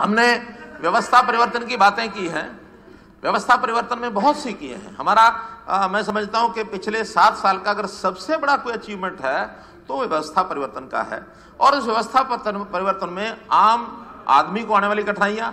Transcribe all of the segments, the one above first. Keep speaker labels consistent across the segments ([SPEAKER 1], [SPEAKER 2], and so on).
[SPEAKER 1] हमने व्यवस्था परिवर्तन की बातें की हैं, व्यवस्था परिवर्तन में बहुत सी किए हैं। हमारा मैं समझता हूं कि पिछले 7 साल का अगर सबसे बड़ा कोई अचीवमेंट है तो व्यवस्था परिवर्तन का है। और इस व्यवस्था परिवर्तन में आम आदमी को आने वाली कठिनाइयां,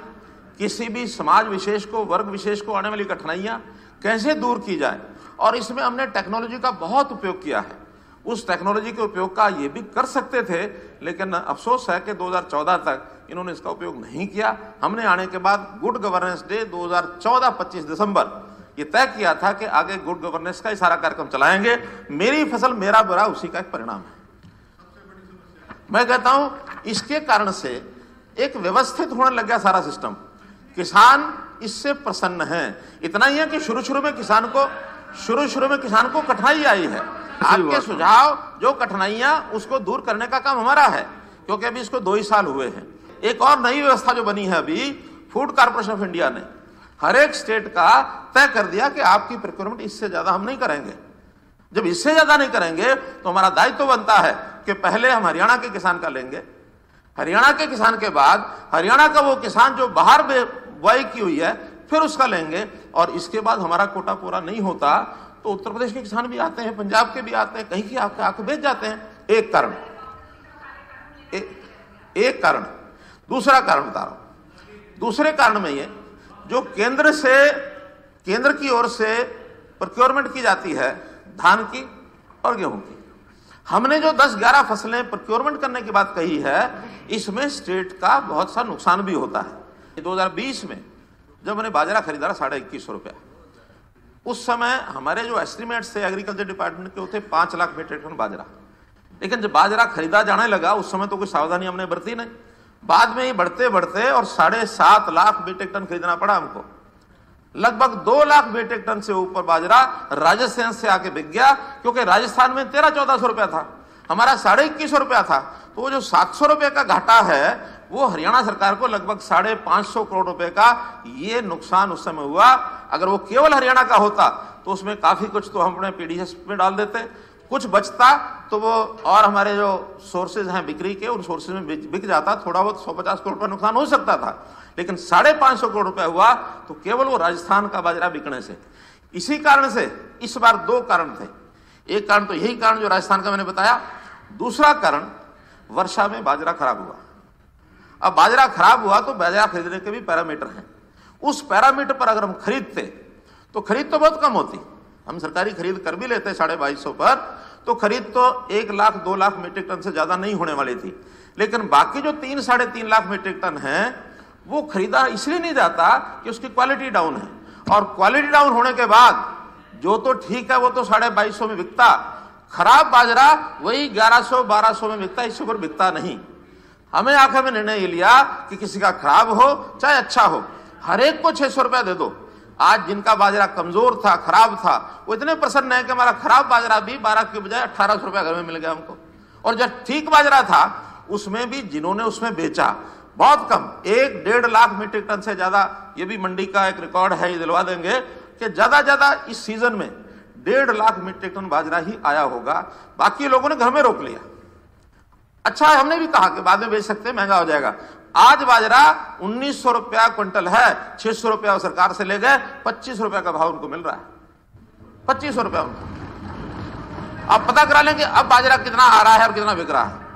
[SPEAKER 1] किसी भी समाज विशेष को, वर्ग विशेष को आने वाली कठिनाइयां कैसे दूर की जाए, और इसमें हमने टेक्नोलॉजी का बहुत उपयोग किया है। उस टेक्नोलॉजी के उपयोग का ये भी कर सकते थे, लेकिन अफसोस है कि 2014 तक इन्होंने इसका उपयोग नहीं किया। हमने आने के बाद गुड गवर्नेंस डे 2014 25 दिसंबर ये तय किया था कि आगे गुड गवर्नेंस का ही सारा कार्यक्रम चलाएंगे। मेरी फसल मेरा बुरा उसी का एक परिणाम है। मैं कहता हूं इसके कारण से एक व्यवस्थित होने लग गया सारा सिस्टम। किसान इससे प्रसन्न है। इतना ही है कि शुरू में किसान को कठिनाई आई है। आपके सुझाव जो कठिनाइयां उसको दूर करने का काम हमारा है, क्योंकि अभी इसको 2 ही साल हुए हैं। एक और नई व्यवस्था जो बनी है अभी, फूड कॉर्पोरेशन ऑफ इंडिया ने हर एक स्टेट का तय कर दिया कि आपकी प्रोक्योरमेंट इससे ज्यादा हम नहीं करेंगे। जब इससे ज्यादा नहीं करेंगे तो हमारा दायित्व बनता है कि पहले हम हरियाणा के किसान का लेंगे, हरियाणा के किसान के बाद हरियाणा का वो किसान जो बाहर बुआई की हुई है फिर उसका लेंगे, और इसके बाद हमारा कोटा पूरा नहीं होता तो उत्तर प्रदेश के किसान भी आते हैं, पंजाब के भी आते हैं, कहीं के आके बेच जाते हैं। एक कारण। दूसरा कारण बता रहा हूं। दूसरे कारण में ये जो केंद्र की ओर से प्रोक्योरमेंट की जाती है धान की और गेहूं की, हमने जो 10-11 फसलें प्रोक्योरमेंट करने की बात कही है, इसमें स्टेट का बहुत सा नुकसान भी होता है। 2020 में जब मैंने बाजरा खरीदा 2150 रुपया, उस समय हमारे जो एस्टिमेट्स थे एग्रीकल्चर डिपार्टमेंट के होते 5 लाख मीट्रिक टन बाजरा। लेकिन जब बाजरा खरीदा जाने लगा उस समय तो कोई सावधानी हमने बरती नहीं। बाद में ही बढ़ते बढ़ते और 7.5 लाख मीट्रिक टन खरीदना पड़ा हमको। लगभग 2 लाख मीट्रिक टन से ऊपर बाजरा राजस्थान से आके बिक गया, क्योंकि राजस्थान में 1300-1400 रुपया था, हमारा 2150 रुपया था। तो वो जो 700 रुपये का घाटा है वो हरियाणा सरकार को लगभग 550 करोड़ रुपए का ये नुकसान उस समय हुआ। अगर वो केवल हरियाणा का होता तो उसमें काफी कुछ तो हम अपने पीडीएस में डाल देते, कुछ बचता तो वो और हमारे जो सोर्सेज हैं बिक्री के, उन सोर्सेज में बिक जाता, थोड़ा बहुत 150 करोड़ रुपया नुकसान हो सकता था। लेकिन 550 करोड़ रुपया हुआ तो केवल वो राजस्थान का बाजरा बिकने से। इसी कारण से इस बार 2 कारण थे। एक कारण तो यही कारण जो राजस्थान का मैंने बताया, दूसरा कारण वर्षा में बाजरा खराब हुआ। अब बाजरा खराब हुआ तो बाजरा खरीदने के भी पैरामीटर हैं। उस पैरामीटर पर अगर हम खरीदते तो खरीद तो बहुत कम होती, हम सरकारी खरीद कर भी लेते 2250 पर, तो खरीद तो 1 लाख 2 लाख मीट्रिक टन से ज्यादा नहीं होने वाली थी। लेकिन बाकी जो 3-3.5 लाख मीट्रिक टन है वो खरीदा इसलिए नहीं जाता कि उसकी क्वालिटी डाउन है, और क्वालिटी डाउन होने के बाद जो तो ठीक है वो तो 2250 में बिकता, खराब बाजरा वही 1100-1200 में बिकता, इससे ऊपर बिकता नहीं। हमें आखिर में निर्णय लिया कि किसी का खराब हो चाहे अच्छा हो, हर एक को 600 रुपया दे दो। आज जिनका बाजरा कमजोर था, खराब था, वो इतने प्रसन्न है कि हमारा खराब बाजरा भी 12 के बजाय 1800 रुपया घर में मिल गया हमको। और जब ठीक बाजरा था उसमें भी जिन्होंने उसमें बेचा बहुत कम, 1-1.5 लाख मीट्रिक टन से ज्यादा, ये भी मंडी का एक रिकॉर्ड है, ये दिलवा देंगे कि ज्यादा इस सीजन में 1.5 लाख मीट्रिक टन बाजरा ही आया होगा, बाकी लोगों ने घर में रोक लिया। अच्छा, हमने भी कहा कि बाद में बेच सकते, महंगा हो जाएगा। आज बाजरा 1900 रुपया क्विंटल है, 600 रुपया सरकार से ले गए, 25 रुपया का भाव उनको मिल रहा है, 2500 रुपया उनको। आप पता करा लेंगे अब बाजरा कितना आ रहा है और कितना बिक रहा है।